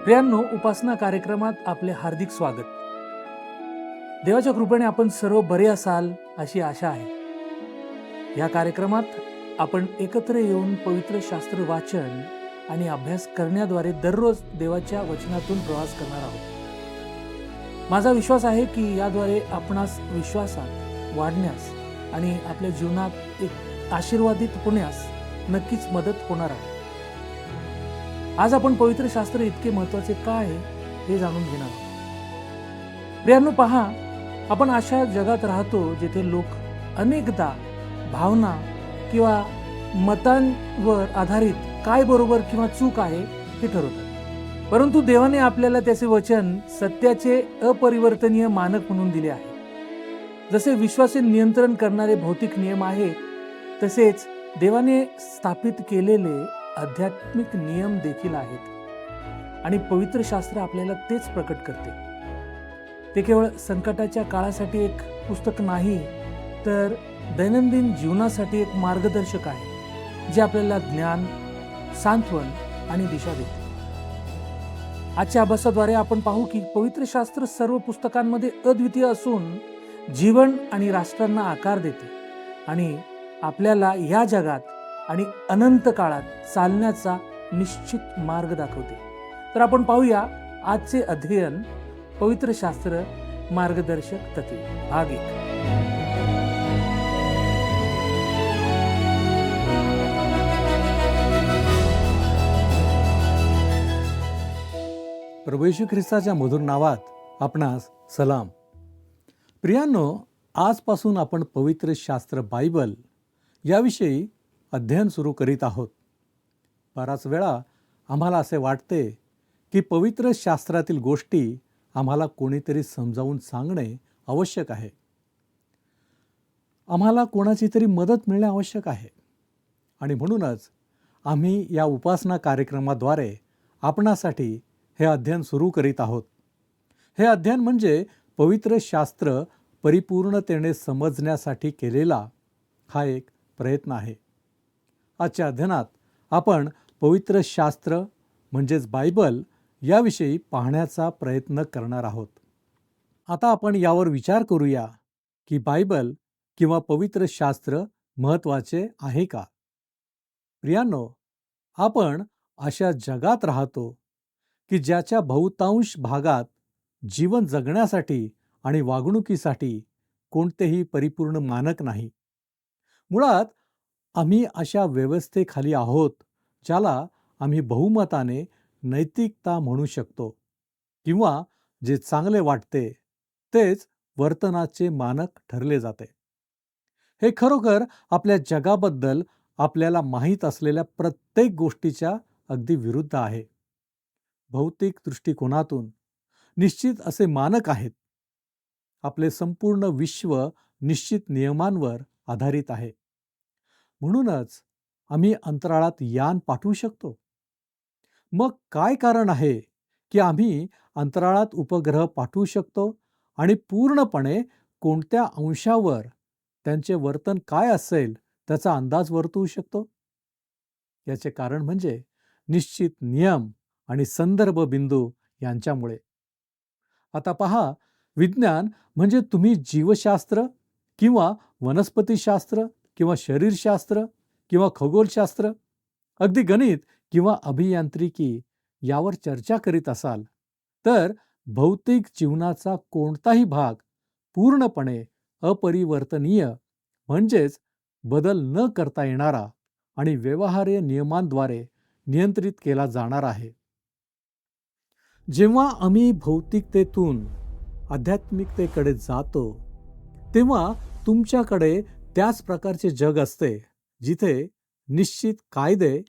प्रियांनो, उपासना कार्यक्रमात आपले हार्दिक स्वागत. देवाच्या कृपेने आपण सर्व बरे असाल अशी आशा आहे. या कार्यक्रमात आपण एकत्र येऊन पवित्र शास्त्र वाचन आणि अभ्यास करण्याद्वारे दररोज देवाच्या वचनातून प्रवास करणार आहोत. माझा विश्वास आहे की याद्वारे आपणास विश्वासात वाढण्यास आणि आपल्या जीवनात एक आशीर्वादित होण्यास नक्कीच मदत होणार आहे. आज आपण पवित्र शास्त्र इतके महत्वाचे का आहे हे जाणून घेणार आहोत. प्रियांनो, पहा, आपण अशा जगात राहतो जिथे लोक अनेकदा भावना किंवा मतांवर आधारित काय बरोबर किंवा चूक आहे हे ठरवतात. परंतु देवाने आपल्याला त्याचे वचन सत्याचे अपरिवर्तनीय मानक म्हणून दिले आहे. जसे विश्वासे नियंत्रण करणारे भौतिक नियम आहेत, तसेच देवाने स्थापित केलेले आध्यात्मिक नियम देखील आहेत आणि पवित्र शास्त्र आपल्याला तेच प्रकट करते. ते केवळ संकटाच्या काळासाठी एक पुस्तक नाही, तर दैनंदिन जीवनासाठी एक मार्गदर्शक आहे, जे आपल्याला ज्ञान, सांत्वन आणि दिशा देते. आजच्या अभ्यासाद्वारे आपण पाहू की पवित्र शास्त्र सर्व पुस्तकांमध्ये अद्वितीय असून जीवन आणि राष्ट्रांना आकार देते आणि आपल्याला या जगात आणि अनंत काळात चालण्याचा निश्चित मार्ग दाखवते. तर आपण पाहूया आजचे अध्ययन, पवित्र शास्त्र मार्गदर्शक तत्वे, भाग 1. प्रभू येशू ख्रिस्ताच्या मधुर नावात आपणास सलाम. प्रियांनो, आजपासून आपण पवित्र शास्त्र बायबल याविषयी अध्ययन सुरू करीत आहोत. बराच वेळा आम्हाला असे वाटते की पवित्र शास्त्रातील गोष्टी आम्हाला कोणीतरी समजावून सांगणे आवश्यक आहे. आम्हाला कोणाची तरी मदत मिळणे आवश्यक आहे आणि म्हणूनच आम्ही या उपासना कार्यक्रमाद्वारे आपणासाठी हे अध्ययन सुरू करीत आहोत. हे अध्ययन म्हणजे पवित्र शास्त्र परिपूर्णतेने समजण्यासाठी केलेला हा एक प्रयत्न आहे. आजच्या अध्ययनात आपण पवित्र शास्त्र म्हणजेच बायबल याविषयी पाहण्याचा प्रयत्न करणार आहोत. आता आपण यावर विचार करूया की बायबल किंवा पवित्र शास्त्र महत्त्वाचे आहे का? प्रियांनो, आपण अशा जगात राहतो की ज्याच्या बहुतांश भागात जीवन जगण्यासाठी आणि वागणुकीसाठी कोणतेही परिपूर्ण मानक नाही. मुळात आम्ही अशा व्यवस्थेखाली आहोत ज्याला आम्ही बहुमताने नैतिकता म्हणू शकतो, किंवा जे चांगले वाटते तेच वर्तनाचे मानक ठरले जाते. हे खरोखर आपल्या जगाबद्दल आपल्याला माहीत असलेल्या प्रत्येक गोष्टीच्या अगदी विरुद्ध आहे. भौतिक दृष्टिकोनातून निश्चित असे मानक आहेत. आपले संपूर्ण विश्व निश्चित नियमांवर आधारित आहे. म्हणूनच आम्ही अंतराळात यान पाठवू शकतो. मग काय कारण आहे की आम्ही अंतराळात उपग्रह पाठवू शकतो आणि पूर्णपणे कोणत्या अंशावर त्यांचे वर्तन काय असेल त्याचा अंदाज वर्तवू शकतो? याचे कारण म्हणजे निश्चित नियम आणि संदर्भ बिंदू यांच्यामुळे. आता पहा, विज्ञान म्हणजे तुम्ही जीवशास्त्र किंवा वनस्पतीशास्त्र किंवा शरीरशास्त्र किंवा खगोलशास्त्र, अगदी गणित किंवा अभियांत्रिकी यावर चर्चा करीत असाल, तर भौतिक जीवनाचा कोणताही भाग पूर्णपणे अपरिवर्तनीय म्हणजेच बदल न करता येणारा आणि व्यवहार्य नियमांद्वारे नियंत्रित केला जाणार आहे. जेव्हा आम्ही भौतिकतेतून आध्यात्मिकतेकडे जातो, तेव्हा तुमच्याकडे त्याच प्रकारचे जग असते जिथे निश्चित कायदे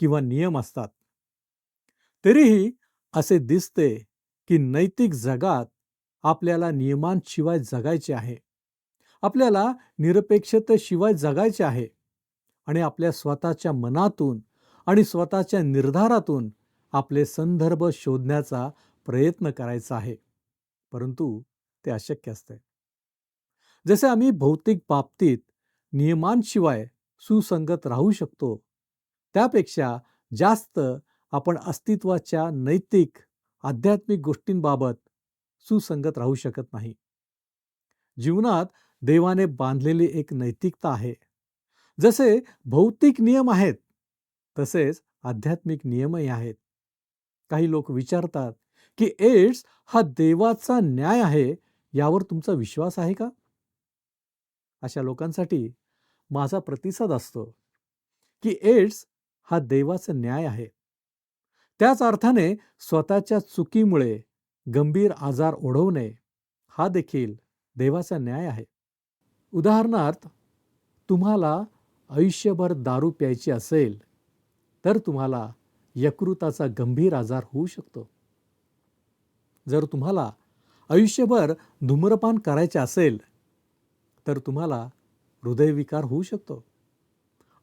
किंवा नियम असतात. तरीही असे दिसते की नैतिक जगात आपल्याला नियमांशिवाय जगायचे आहे, आपल्याला निरपेक्षतेशिवाय जगायचे आहे आणि आपल्या स्वतःच्या मनातून आणि स्वतःच्या निर्धारातून आपले संदर्भ शोधण्याचा प्रयत्न करायचा आहे. परंतु ते अशक्य असते. जसे आम्ही भौतिक बाबतीत नियमांशिवाय सुसंगत राहू शकतो, त्यापेक्षा जास्त आपण अस्तित्वाच्या नैतिक आध्यात्मिक गोष्टींबाबत सुसंगत राहू शकत नाही. जीवनात देवाने बांधलेली एक नैतिकता आहे. जसे भौतिक नियम आहेत, तसेच आध्यात्मिक नियमही आहेत. काही लोक विचारतात की एड्स हा देवाचा न्याय आहे, यावर तुमचा विश्वास आहे का? अशा लोकांसाठी माझा प्रतिसाद असतो की एड्स हा देवाचा न्याय आहे. त्याच अर्थाने स्वतःच्या चुकीमुळे गंभीर आजार ओढवणे हा देखील देवाचा न्याय आहे. उदाहरणार्थ, तुम्हाला आयुष्यभर दारू प्यायची असेल तर तुम्हाला यकृताचा गंभीर आजार होऊ शकतो. जर तुम्हाला आयुष्यभर धूम्रपान करायचे असेल तर तुम्हाला हृदयविकार होऊ शकतो.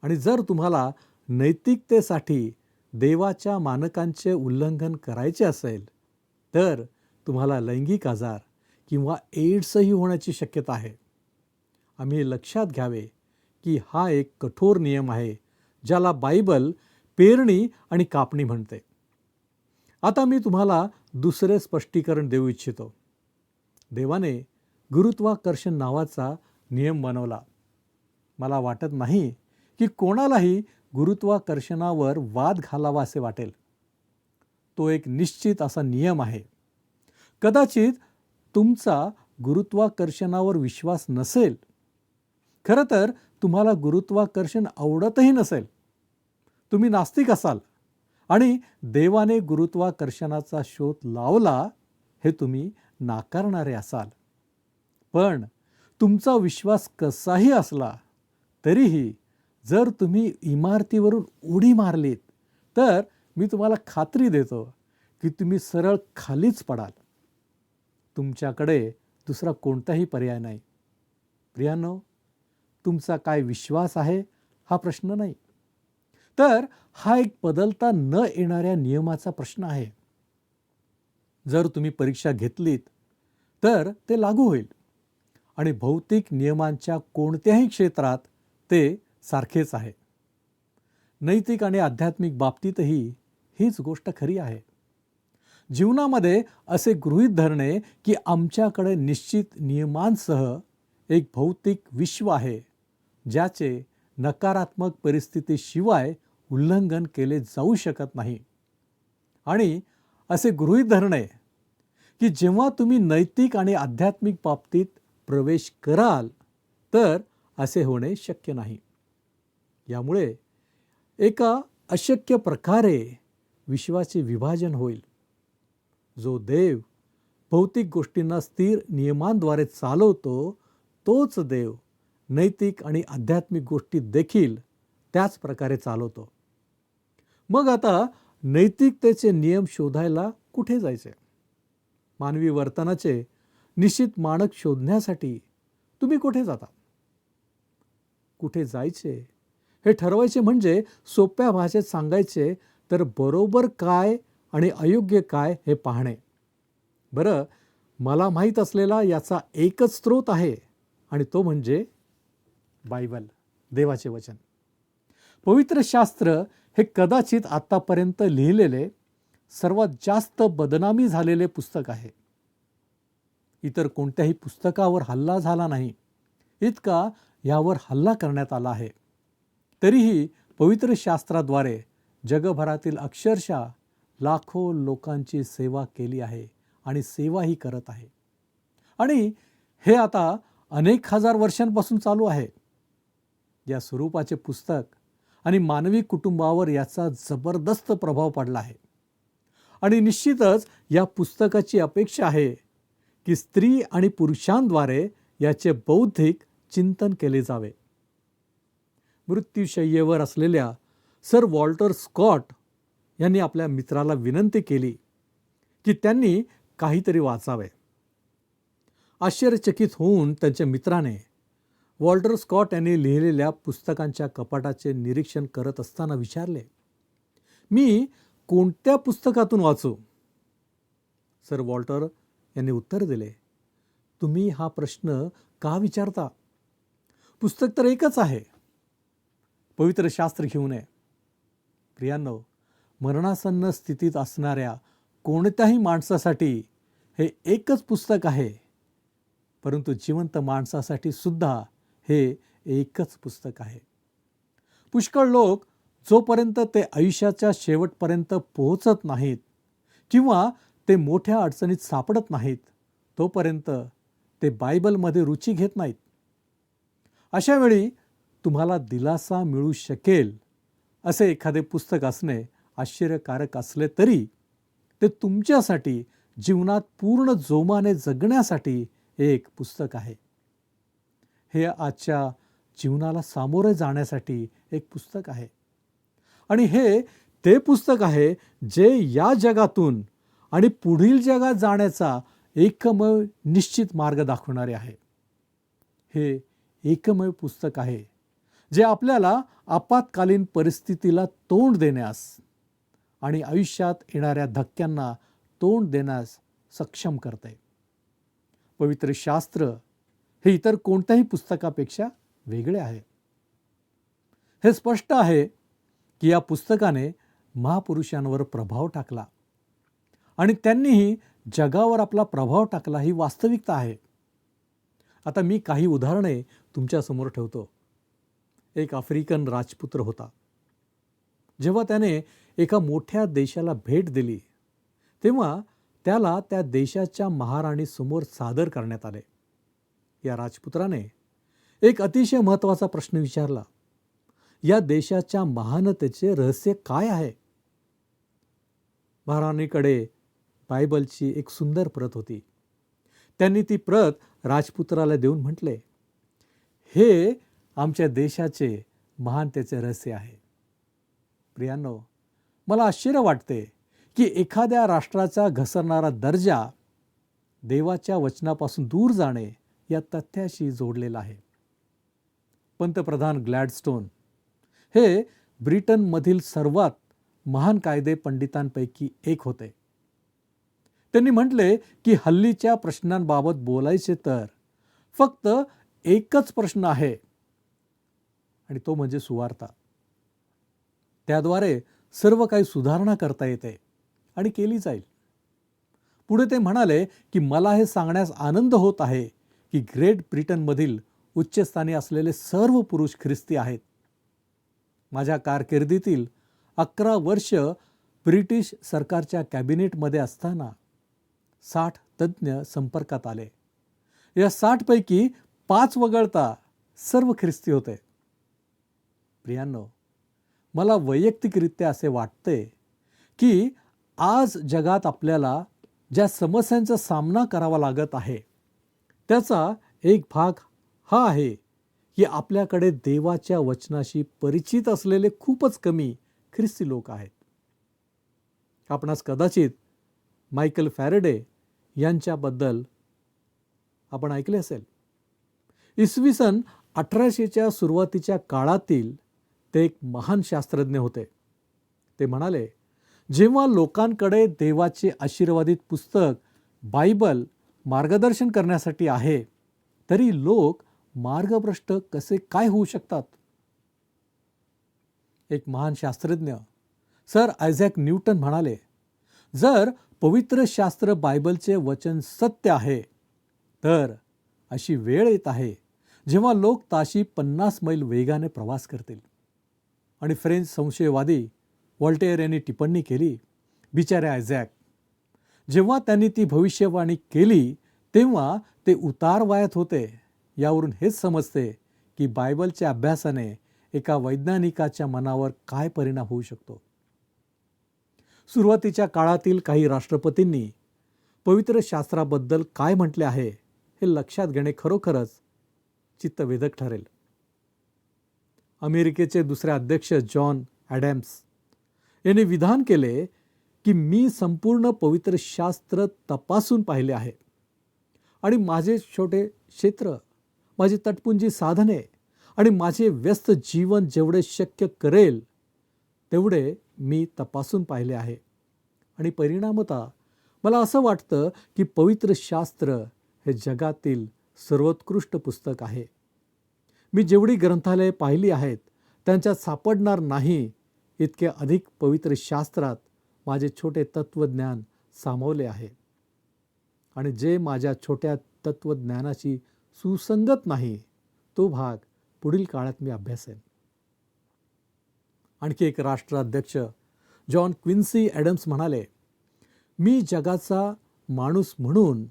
आणि जर तुम्हाला नैतिकतेसाठी देवाच्या मानकांचे उल्लंघन करायचे असेल तर तुम्हाला लैंगिक आजार किंवा एड्सही होण्याची शक्यता आहे. आम्ही लक्षात घ्यावे की हा एक कठोर नियम आहे, ज्याला बायबल पेरणी आणि कापणी म्हणते. आता मी तुम्हाला दुसरे स्पष्टीकरण देऊ इच्छितो. देवाने गुरुत्वाकर्षण नावाचा नियम बनवला. मला वाटत नाही की कोणालाही गुरुत्वाकर्षणावर वाद घालावा असे वाटेल. तो एक निश्चित असा नियम आहे. कदाचित तुमचा गुरुत्वाकर्षणावर विश्वास नसेल. खरं तर तुम्हाला गुरुत्वाकर्षण आवडतही नसेल. तुम्ही नास्तिक असाल आणि देवाने गुरुत्वाकर्षणाचा शोध लावला हे तुम्ही नाकारणारे असाल. पण तुमचा विश्वास कसाही असला तरीही जर तुम्ही इमारतीवरून उडी मारलीत तर मी तुम्हाला खात्री देतो की तुम्ही सरळ खालीच पडाल. तुमच्याकडे दुसरा कोणताही पर्याय नाही. प्रियांनो, तुमचा काय विश्वास आहे हा प्रश्न नाही, तर हा एक बदलता न येणाऱ्या नियमाचा प्रश्न आहे. जर तुम्ही परीक्षा घेतलीत तर ते लागू होईल आणि भौतिक नियमांच्या कोणत्याही क्षेत्रात ते सारखेच आहे. नैतिक आणि आध्यात्मिक बाबतीतही हीच गोष्ट खरी आहे. जीवनामध्ये असे गृहीत धरणे की आमच्याकडे निश्चित नियमांसह एक भौतिक विश्व आहे, ज्याचे नकारात्मक परिस्थितीशिवाय उल्लंघन केले जाऊ शकत नाही, आणि असे गृहीत धरणे की जेव्हा तुम्ही नैतिक आणि आध्यात्मिक बाबतीत प्रवेश कराल तर असे होणे शक्य नाही. यामुळे एका अशक्य प्रकारे विश्वाचे विभाजन होईल. जो देव भौतिक गोष्टींना स्थिर नियमांद्वारे चालवतो, तोच देव नैतिक आणि आध्यात्मिक गोष्टी देखील त्याच प्रकारे चालवतो. मग आता नैतिकतेचे नियम शोधायला कुठे जायचे? मानवी वर्तनाचे निश्चित मानक शोधण्यासाठी तुम्ही कुठे जाता? कुठे जायचे हे ठरवायचे म्हणजे सोप्या भाषेत सांगायचे तर बरोबर काय आणि अयोग्य काय हे पाहणे. बरं, मला माहीत असलेला याचा एकच स्रोत आहे आणि तो म्हणजे बायबल, देवाचे वचन. पवित्र शास्त्र हे कदाचित आतापर्यंत लिहिलेले सर्वात जास्त बदनामी झालेले पुस्तक आहे. इतर कोणत्याही पुस्तकावर हल्ला झाला नाही इतका यावर हल्ला करण्यात आला आहे. तरीही पवित्र शास्त्राद्वारे जगभरातील अक्षरशः लाखो लोकांची सेवा केली आहे आणि सेवाही करत आहे. आणि हे आता अनेक हजार वर्षांपासून चालू आहे. या स्वरूपाचे पुस्तक आणि मानवी कुटुंबावर याचा जबरदस्त प्रभाव पडला आहे. आणि निश्चितच या पुस्तकाची अपेक्षा आहे की स्त्री आणि पुरुषांद्वारे याचे बौद्धिक चिंतन केले जावे. मृत्यूशय्येवर असलेल्या सर वॉल्टर स्कॉट यांनी आपल्या मित्राला विनंती केली की त्यांनी काहीतरी वाचावे. आश्चर्यचकित होऊन त्यांच्या मित्राने वॉल्टर स्कॉट यांनी लिहिलेल्या पुस्तकांच्या कपाटाचे निरीक्षण करत असताना विचारले, मी कोणत्या पुस्तकातून वाचू? सर वॉल्टर यांनी उत्तर दिले, तुम्ही हा प्रश्न का विचारता? पुस्तक तर एकच आहे, पवित्र शास्त्र घेऊन ये. प्रियांनो, मरणासन्न स्थितीत असणाऱ्या कोणत्याही माणसासाठी हे एकच पुस्तक आहे, परंतु जिवंत माणसासाठी सुद्धा हे एकच पुस्तक आहे. पुष्कळ लोक जोपर्यंत ते आयुष्याच्या शेवटपर्यंत पोहोचत नाहीत किंवा ते मोठ्या अडचणीत सापडत नाहीत, तोपर्यंत ते बायबलमध्ये रुची घेत नाहीत. अशा वेळी तुम्हाला दिलासा मिळू शकेल असे एखादे पुस्तक असणे आश्चर्यकारक असले तरी ते तुमच्यासाठी जीवनात पूर्ण जोमाने जगण्यासाठी एक पुस्तक आहे. हे आजच्या जीवनाला सामोरे जाण्यासाठी एक पुस्तक आहे. आणि हे ते पुस्तक आहे जे या जगातून आणि पुढील जगात जाण्याचा एकमेव निश्चित मार्ग दाखवणारे आहे. हे एकमेव पुस्तक आहे जे आपल्याला आपत्कालीन परिस्थितीला तोंड देण्यास आणि आयुष्यात येणाऱ्या धक्क्यांना तोंड देण्यास सक्षम करते. पवित्र शास्त्र हे इतर कोणत्याही पुस्तकापेक्षा वेगळे आहे. हे स्पष्ट आहे की या पुस्तकाने महापुरुषांवर प्रभाव टाकला आणि त्यांनीही जगावर आपला प्रभाव टाकला, ही वास्तविकता आहे. आता मी काही उदाहरणे तुमच्यासमोर ठेवतो. एक आफ्रिकन राजपुत्र होता. जेव्हा त्याने एका मोठ्या देशाला भेट दिली तेव्हा त्याला त्या देशाच्या महाराणीसमोर सादर करण्यात आले. या राजपुत्राने एक अतिशय महत्त्वाचा प्रश्न विचारला. या देशाच्या महानतेचे रहस्य काय आहे? महाराणीकडे बायबलची एक सुंदर प्रत होती. त्यांनी ती प्रत राजपुत्राला देऊन म्हटले, हे आमच्या देशाचे महानतेचे रहस्य आहे. प्रियांनो, मला आश्चर्य वाटते की एखाद्या राष्ट्राचा घसरणारा दर्जा देवाच्या वचनापासून दूर जाणे या तथ्याशी जोडलेला आहे. पंतप्रधान ग्लॅडस्टोन हे ब्रिटनमधील सर्वात महान कायदे पंडितांपैकी एक होते. त्यांनी म्हटले की हल्लीच्या प्रश्नांबाबत बोलायचे तर फक्त एकच प्रश्न आहे आणि तो म्हणजे सुवार्ता. त्याद्वारे सर्व काही सुधारणा करता येते आणि केली जाईल. पुढे ते म्हणाले की मला हे सांगण्यास आनंद होत आहे की ग्रेट ब्रिटनमधील उच्चस्थानी असलेले सर्व पुरुष ख्रिस्ती आहेत. माझ्या कारकिर्दीतील 11 वर्ष ब्रिटिश सरकारच्या कॅबिनेटमध्ये असताना 60 तज्ज्ञ संपर्कात आले. या 60 पैकी 5 वगळता सर्व ख्रिस्ती होते. प्रियांनो, मला वैयक्तिकरित्या असे वाटते की आज जगात आपल्याला ज्या समस्यांचा सामना करावा लागत आहे त्याचा एक भाग हा आहे की आपल्याकडे देवाच्या वचनाशी परिचित असलेले खूपच कमी ख्रिस्ती लोक आहेत. आपणास कदाचित मायकल फॅरेडे यांच्याबद्दल आपण ऐकले असेल. इसवी सन 1800च्या सुरुवातीच्या काळातील ते एक महान शास्त्रज्ञ होते. ते म्हणाले, जेव्हा लोकांकडे देवाचे आशीर्वादित पुस्तक बायबल मार्गदर्शन करण्यासाठी आहे, तरी लोक मार्गभ्रष्ट कसे काय होऊ शकतात? एक महान शास्त्रज्ञ सर आयझॅक न्यूटन म्हणाले, जर पवित्र शास्त्र बायबलचे वचन सत्य आहे तर अशी वेळ येत आहे जेव्हा लोक ताशी 50 मैल वेगाने प्रवास करतील. आणि फ्रेंच संशयवादी व्हॉल्टेअर यांनी टिप्पणी केली, बिचारे आयझॅक, जेव्हा त्यांनी ती भविष्यवाणी केली तेव्हा ते उतार वयात होते. यावरून हेच समजते की बायबलच्या अभ्यासाने एका वैज्ञानिकाच्या मनावर काय परिणाम होऊ शकतो. सुरुवातीच्या काळातील काही राष्ट्रपतींनी पवित्र शास्त्राबद्दल काय म्हटले आहे हे लक्षात घेणे खरोखरच चित्तवेधक ठरेल. अमेरिकेचे दुसरे अध्यक्ष जॉन ॲडम्स यांनी विधान केले की मी संपूर्ण पवित्र शास्त्र तपासून पाहिले आहे आणि माझे छोटे क्षेत्र, माझी तटपुंजी साधने आणि माझे व्यस्त जीवन जेवढे शक्य करेल तेवढे मी तपासून पाहिले आहे. आणि परिणामतः मला असं वाटतं की पवित्र शास्त्र हे जगातील सर्वोत्कृष्ट पुस्तक आहे. मी जेवढी ग्रंथालये पाहिली आहेत त्यांच्यात सापडणार नाही इतके अधिक पवित्र शास्त्रात माझे छोटे तत्वज्ञान सामावले आहे आणि जे माझ्या छोट्या तत्वज्ञानाशी सुसंगत नाही तो भाग पुढील काळात मी अभ्यासेन. आणखी एक राष्ट्राध्यक्ष जॉन क्विन्सी ॲडम्स म्हणाले, मी जगाचा माणूस म्हणून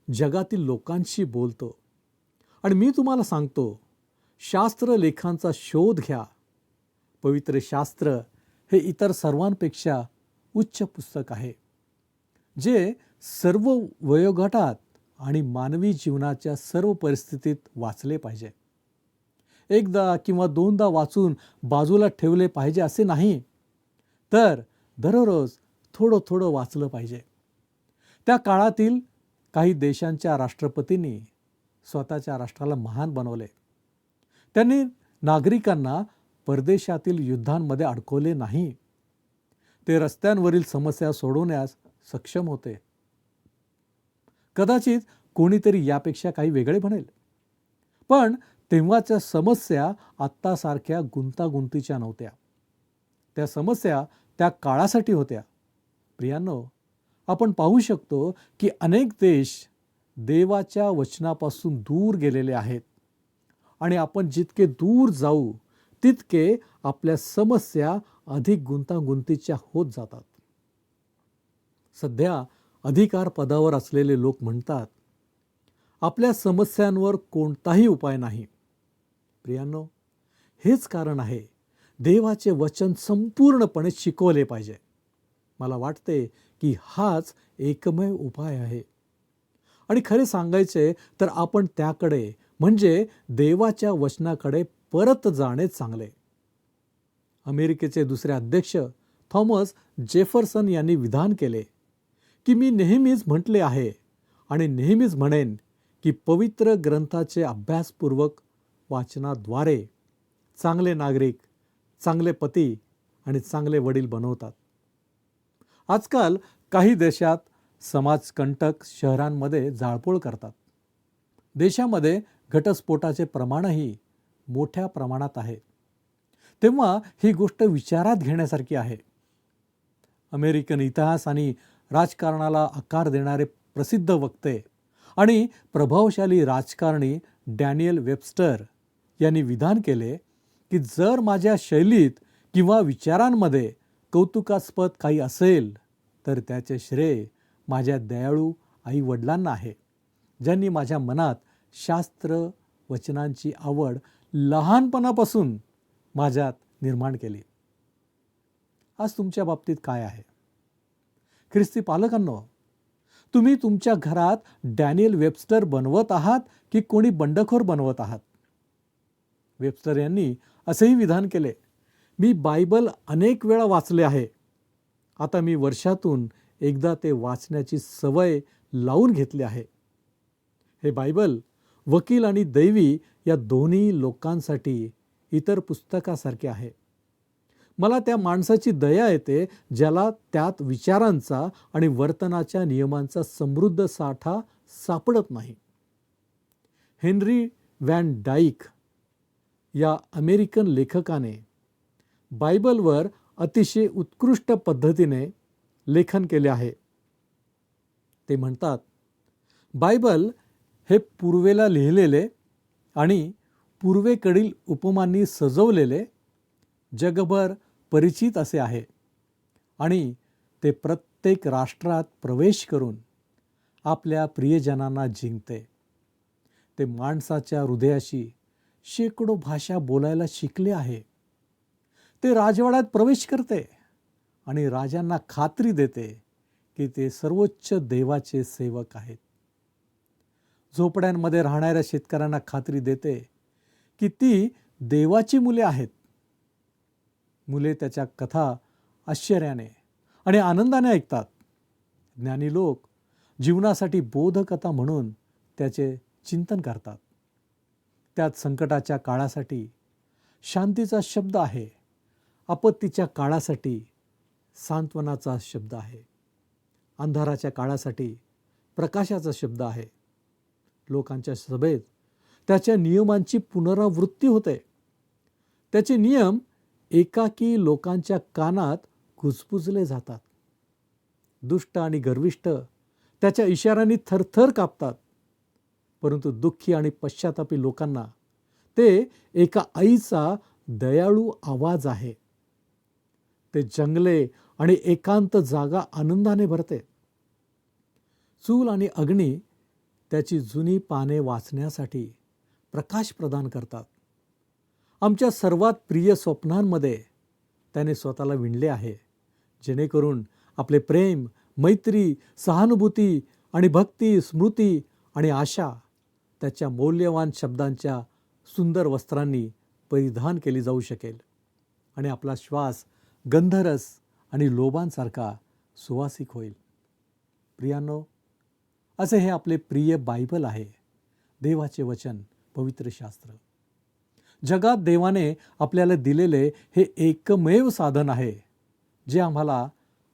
जगातील लोकांशी बोलतो आणि मी तुम्हाला सांगतो, शास्त्रलेखांचा शोध घ्या. पवित्र शास्त्र हे इतर सर्वांपेक्षा उच्च पुस्तक आहे, जे सर्व वयोगटात आणि मानवी जीवनाच्या सर्व परिस्थितीत वाचले पाहिजे. एकदा किंवा दोनदा वाचून बाजूला ठेवले पाहिजे असे नाही, तर दररोज थोडं थोडं वाचलं पाहिजे. त्या काळातील काही देशांच्या राष्ट्रपतींनी स्वतःच्या राष्ट्राला महान बनवले. त्यांनी नागरिकांना परदेशातील युद्धांमध्ये अडकवले नाही. ते रस्त्यांवरील समस्या सोडवण्यास सक्षम होते. कदाचित कोणीतरी यापेक्षा काही वेगळे म्हणेल, पण तेव्हाच्या समस्या आत्तासारख्या गुंतागुंतीच्या नव्हत्या. त्या समस्या त्या काळासाठी होत्या. प्रियांनो, आपण पाहू शकतो की अनेक देश देवाच्या वचनापासून दूर गेलेले आहेत आणि आपण जितके दूर जाऊ तितके आपल्या समस्या अधिक गुंतागुंतीच्या होत जातात. सध्या अधिकार पदावर असलेले लोक म्हणतात, आपल्या समस्यांवर कोणताही उपाय नाही. प्रियांनो, हेच कारण आहे देवाचे वचन संपूर्णपणे शिकवले पाहिजे. मला वाटते की हाच एकमेव उपाय आहे आणि खरे सांगायचे तर आपण त्याकडे म्हणजे देवाच्या वचनाकडे परत जाणे चांगले. अमेरिकेचे दुसरे अध्यक्ष थॉमस जेफरसन यांनी विधान केले की मी नेहमीच म्हटले आहे आणि नेहमीच म्हणेन की पवित्र ग्रंथाचे अभ्यासपूर्वक वाचनाद्वारे चांगले नागरिक, चांगले पती आणि चांगले वडील बनवतात. आजकाल काही देशात समाजकंटक शहरांमध्ये जाळपोळ करतात. देशामध्ये घटस्फोटाचे प्रमाणही मोठ्या प्रमाणात आहे. तेव्हा ही गोष्ट विचारात घेण्यासारखी आहे. अमेरिकन इतिहास आणि राजकारणाला आकार देणारे प्रसिद्ध वक्ते आणि प्रभावशाली राजकारणी डॅनियल वेबस्टर यांनी विधान केले की जर माझ्या शैलीत किंवा विचारांमध्ये कौतुकास्पद काही असेल तर त्याचे श्रेय माझ्या दयाळू आई वडिलांना आहे, ज्यांनी माझ्या मनात शास्त्र वचनांची आवड लहानपणापासून माझ्यात निर्माण केली. आज तुमच्या बाबतीत काय आहे? ख्रिस्ती पालकांनो, तुम्ही तुमच्या घरात डॅनियल वेबस्टर बनवत आहात की कोणी बंडखोर बनवत आहात? वेबस्टर यांनी असेही विधान केले, मी बायबल अनेक वेळा वाचले आहे. आता मी वर्षातून एकदा ते वाचण्याची सवय लावून घेतली आहे. हे बायबल वकील आणि दैवी या दोन्ही लोकांसाठी इतर पुस्तकासारखे आहे. मला त्या माणसाची दया येते ज्याला त्यात विचारांचा आणि वर्तनाच्या नियमांचा समृद्ध साठा सापडत नाही. हेनरी व्हॅन डाईक या अमेरिकन लेखकाने बायबलवर अतिशय उत्कृष्ट पद्धतीने लेखन केले आहे. ते म्हणतात, बायबल हे पूर्वेला लिहिलेले आणि पूर्वेकडील उपमांनी सजवलेले जगभर परिचित असे आहे आणि ते प्रत्येक राष्ट्रात प्रवेश करून आपल्या प्रियजनांना जिंकते. ते माणसाच्या हृदयाशी शेकडो भाषा बोलायला शिकले आहे. ते राजवाड्यात प्रवेश करते आणि राजांना खात्री देते की ते सर्वोच्च देवाचे सेवक आहेत. झोपड्यांमध्ये राहणाऱ्या शेतकऱ्यांना खात्री देते की ती देवाची मुले आहेत. मुले त्याच्या कथा आश्चर्याने आणि आनंदाने ऐकतात. ज्ञानी लोक जीवनासाठी बोधकथा म्हणून त्याचे चिंतन करतात. त्यात संकटाच्या काळासाठी शांतीचा शब्द आहे, आपत्तीच्या काळासाठी सांत्वनाचा शब्द आहे, अंधाराच्या काळासाठी प्रकाशाचा शब्द आहे. लोकांच्या सभेत त्याच्या नियमांची पुनरावृत्ती होते. त्याचे नियम एकाकी लोकांच्या कानात कुजबुजले जातात. दुष्ट आणि गर्विष्ठ त्याच्या इशाऱ्यांनी थरथर कापतात, परंतु दुःखी आणि पश्चातापी लोकांना ते एका आईचा दयाळू आवाज आहे. ते जंगले आणि एकांत जागा आनंदाने भरते. चूल आणि अग्नी त्याची जुनी पाने वाचण्यासाठी प्रकाश प्रदान करतात. आमच्या सर्वात प्रिय स्वप्नांमध्ये त्याने स्वतःला विणले आहे, जेणेकरून आपले प्रेम, मैत्री, सहानुभूती आणि भक्ती, स्मृती आणि आशा त्याच्या मौल्यवान शब्दांच्या सुंदर वस्त्रांनी परिधान केली जाऊ शकेल आणि आपला श्वास गंधरस आणि लोबांसारखा सुवासिक होईल. प्रियांनो, असे हे आपले प्रिय बायबल आहे, देवाचे वचन, पवित्र शास्त्र. जगात देवाने आपल्याला दिलेले हे एकमेव साधन आहे जे आम्हाला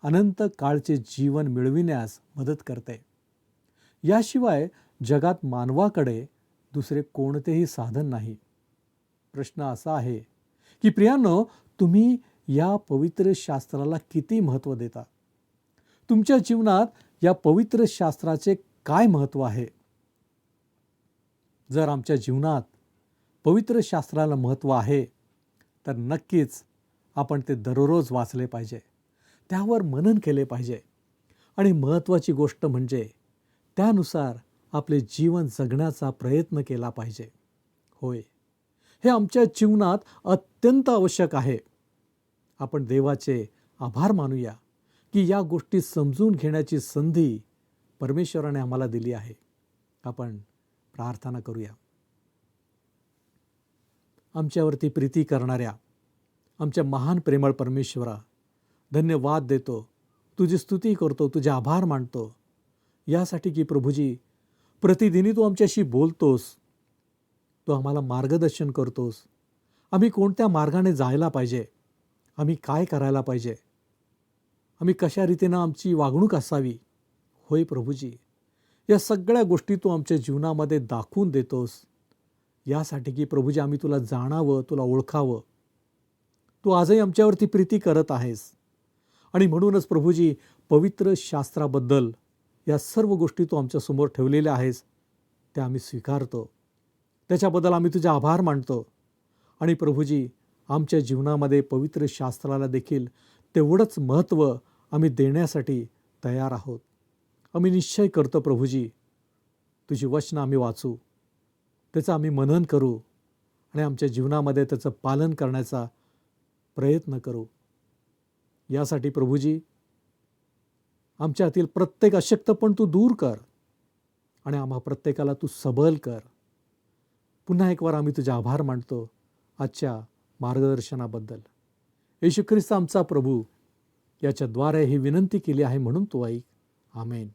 अनंत काळचे जीवन मिळविण्यास मदत करते. याशिवाय जगात मानवाकडे दुसरे कोणतेही साधन नाही. प्रश्न असा आहे की प्रियांनो, तुम्ही या पवित्र शास्त्राला किती महत्त्व देता? तुमच्या जीवनात या पवित्र शास्त्राचे काय महत्त्व आहे? जर आमच्या जीवनात पवित्र शास्त्राला महत्त्व आहे तर नक्कीच आपण ते दररोज वाचले पाहिजे, त्यावर मनन केले पाहिजे आणि महत्त्वाची गोष्ट म्हणजे त्यानुसार आपले जीवन जगण्याचा प्रयत्न केला पाहिजे. होय, हे आमच्या जीवनात अत्यंत आवश्यक आहे. आपण देवाचे आभार मानूया की या गोष्टी समजून घेण्याची संधी परमेश्वराने आम्हाला दिली आहे. आपण प्रार्थना करूया. आमच्यावरती प्रीती करणाऱ्या आमच्या महान प्रेमळ परमेश्वरा, धन्यवाद देतो, तुझी स्तुती करतो, तुझे आभार मानतो यासाठी की प्रभूजी प्रतिदिनी तू आमच्याशी बोलतोस, तू आम्हाला मार्गदर्शन करतोस. आम्ही कोणत्या मार्गाने जायला पाहिजे, आम्ही काय करायला पाहिजे, आम्ही कशा रीतीनं आमची वागणूक असावी. होय प्रभूजी, या सगळ्या गोष्टी तू आमच्या जीवनामध्ये दाखवून देतोस यासाठी की प्रभूजी आम्ही तुला जाणावं, तुला ओळखावं. तू आजही आमच्यावरती प्रीती करत आहेस आणि म्हणूनच प्रभूजी पवित्र शास्त्राबद्दल या सर्व गोष्टी तू आमच्यासमोर ठेवलेल्या आहेस, त्या आम्ही स्वीकारतो. त्याच्याबद्दल आम्ही तुझे आभार मानतो आणि प्रभूजी आमच्या जीवनामध्ये पवित्र शास्त्राला देखील तेवढंच महत्त्व आम्ही देण्यासाठी तयार आहोत. आम्ही निश्चय करतो प्रभूजी, तुझी वचनं आम्ही वाचू, त्याचं आम्ही मनन करू आणि आमच्या जीवनामध्ये त्याचं पालन करण्याचा प्रयत्न करू. यासाठी प्रभूजी आमच्यातील प्रत्येक अशक्तपण तू दूर कर आणि आम्हा प्रत्येकाला तू सबल कर. पुन्हा एक वार आम्ही तुझे आभार मानतो आजच्या मार्गदर्शनाबद्दल. येशू ख्रिस्त आमचा प्रभू याच्याद्वारे ही विनंती केली आहे म्हणून तू ऐक. आमेन.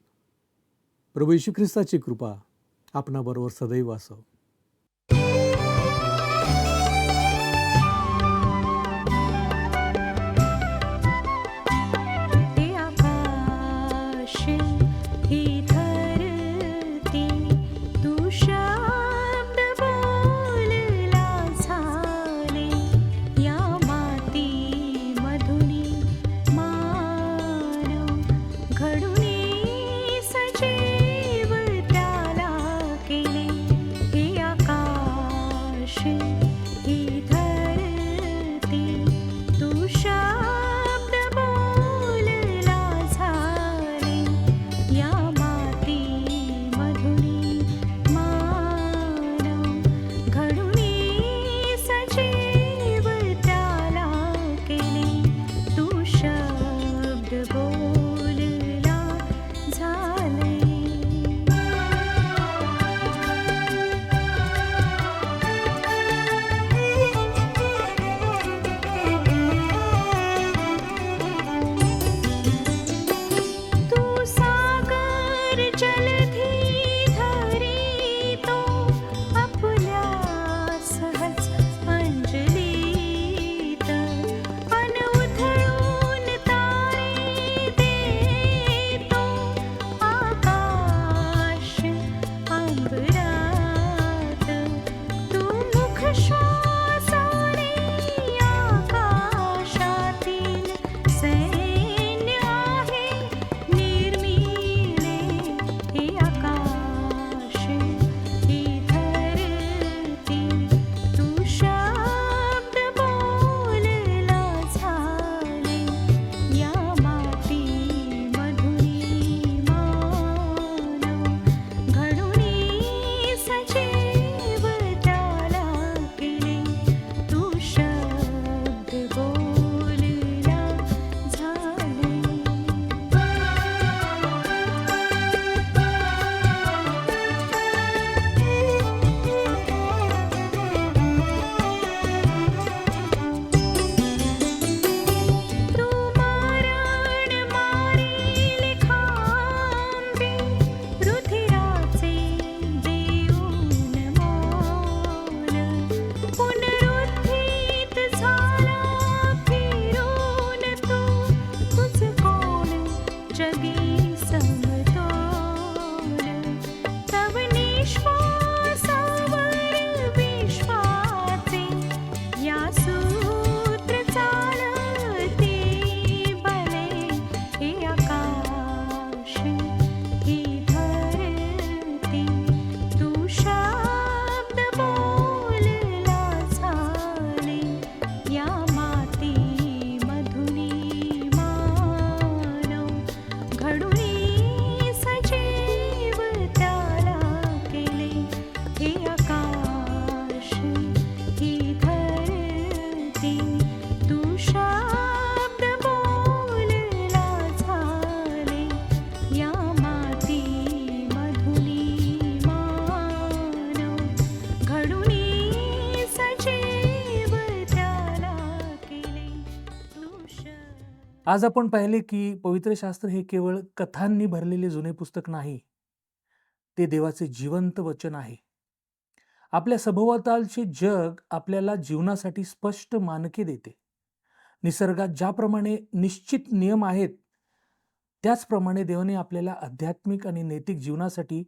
प्रभू येशू ख्रिस्ताची कृपा आपणाबरोबर सदैव असो. घडून सजीव त्याला केले, हे आज आपण पाहिले की पवित्र शास्त्र हे केवळ कथांनी भरलेले जुने पुस्तक नाही, ते देवाचे जिवंत वचन आहे. आपल्या सभोवतालचे जग आपल्याला जीवनासाठी स्पष्ट मानके देते. निसर्गात ज्याप्रमाणे निश्चित नियम आहेत, त्याचप्रमाणे देवाने आपल्याला आध्यात्मिक आणि नैतिक जीवनासाठी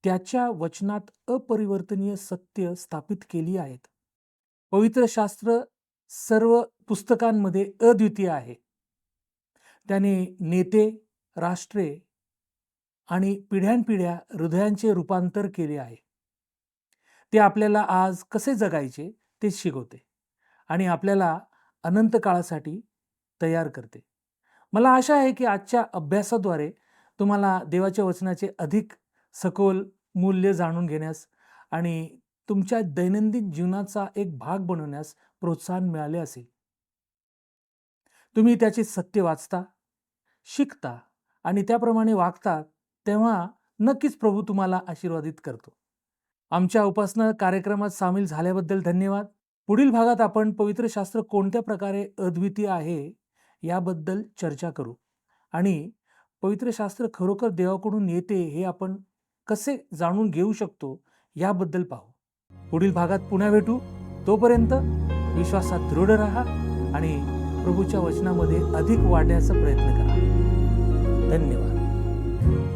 त्याच्या वचनात अपरिवर्तनीय सत्य स्थापित केली आहेत. पवित्र शास्त्र सर्व पुस्तकांमध्ये अद्वितीय आहे. त्याने नेते, राष्ट्रे आणि पिढ्यानपिढ्या हृदयांचे रूपांतर केले आहे. ते आपल्याला आज कसे जगायचे ते शिकवते आणि आपल्याला अनंत काळासाठी तयार करते. मला आशा आहे की आजच्या अभ्यासाद्वारे तुम्हाला देवाच्या वचनाचे अधिक सखोल मूल्य जाणून घेण्यास आणि तुमच्या दैनंदिन जीवनाचा एक भाग बनवण्यास प्रोत्साहन मिळाले असेल. तुम्ही त्याचे सत्य वाचता, शिकता आणि त्याप्रमाणे वागता, तेव्हा नक्कीच प्रभू तुम्हाला आशीर्वादित करतो. आमच्या उपासना कार्यक्रमात सामील झाल्याबद्दल धन्यवाद. पुढील भागात आपण पवित्र शास्त्र कोणत्या प्रकारे अद्वितीय आहे याबद्दल चर्चा करू आणि पवित्र शास्त्र खरोखर देवाकडून येते हे आपण कसे जाणून घेऊ शकतो याबद्दल पाहू. पुढील भागात पुन्हा भेटू. तोपर्यंत विश्वासात दृढ राहा आणि प्रभूच्या वचनामध्ये अधिक वाढण्याचा प्रयत्न करा. धन्यवाद.